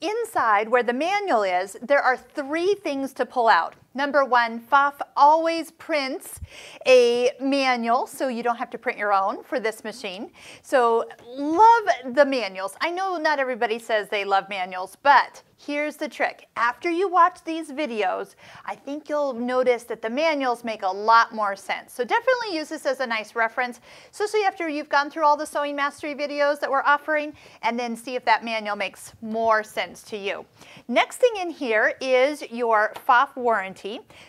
inside where the manual is, there are 3 things to pull out. Number 1, Pfaff always prints a manual, so you don't have to print your own for this machine. So love the manuals. I know not everybody says they love manuals, but here's the trick. After you watch these videos, I think you'll notice that the manuals make a lot more sense. So definitely use this as a nice reference, especially after you've gone through all the sewing mastery videos that we're offering, and then see if that manual makes more sense to you. Next thing in here is your Pfaff warranty.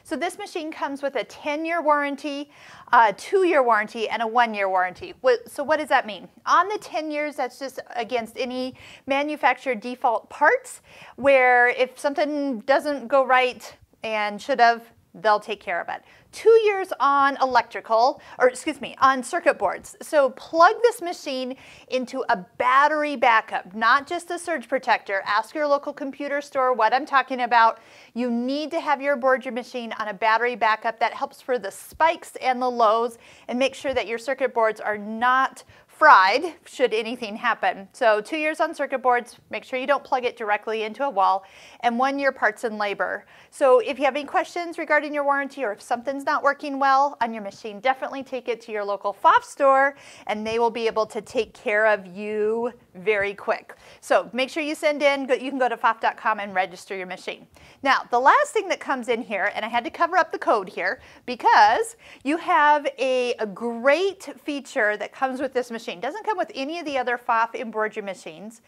So this machine comes with a 10-year warranty, a 2-year warranty, and a 1-year warranty. So what does that mean? On the 10 years, that's just against any manufacturer default parts, where if something doesn't go right and should have, they'll take care of it. 2 years on on circuit boards. So plug this machine into a battery backup, not just a surge protector. Ask your local computer store what I'm talking about. You need to have your embroidery machine on a battery backup. That helps for the spikes and the lows, and make sure that your circuit boards are not fried should anything happen. So 2 years on circuit boards, make sure you don't plug it directly into a wall, and 1 year parts and labor. So if you have any questions regarding your warranty, or if something's not working well on your machine, definitely take it to your local Pfaff store, and they will be able to take care of you very quick. So make sure you send in, you can go to pfaff.com and register your machine. Now, the last thing that comes in here, and I had to cover up the code here because you have a great feature that comes with this machine. Doesn't come with any of the other Pfaff embroidery machines.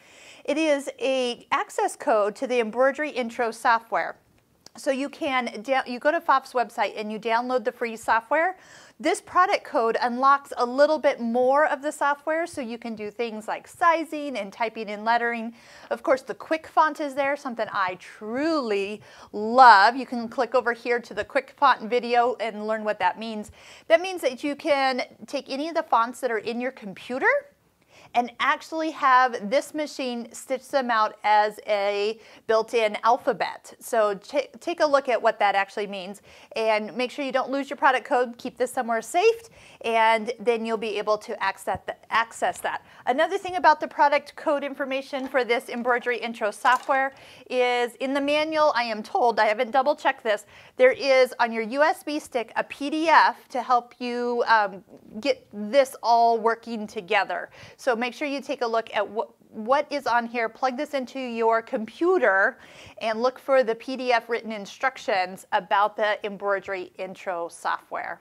It is an access code to the embroidery intro software. So you go to Pfaff's website and you download the free software. This product code unlocks a little bit more of the software, so you can do things like sizing and typing and lettering. Of course, the quick font is there, something I truly love. You can click over here to the quick font video and learn what that means. That means that you can take any of the fonts that are in your computer and actually have this machine stitch them out as a built-in alphabet. So take a look at what that actually means, and make sure you don't lose your product code. Keep this somewhere safe, and then you'll be able to access that. Another thing about the product code information for this embroidery intro software is in the manual, I am told, I haven't double checked this, there is on your USB stick a PDF to help you get this all working together. So make sure you take a look at what is on here, plug this into your computer, and look for the PDF written instructions about the embroidery intro software.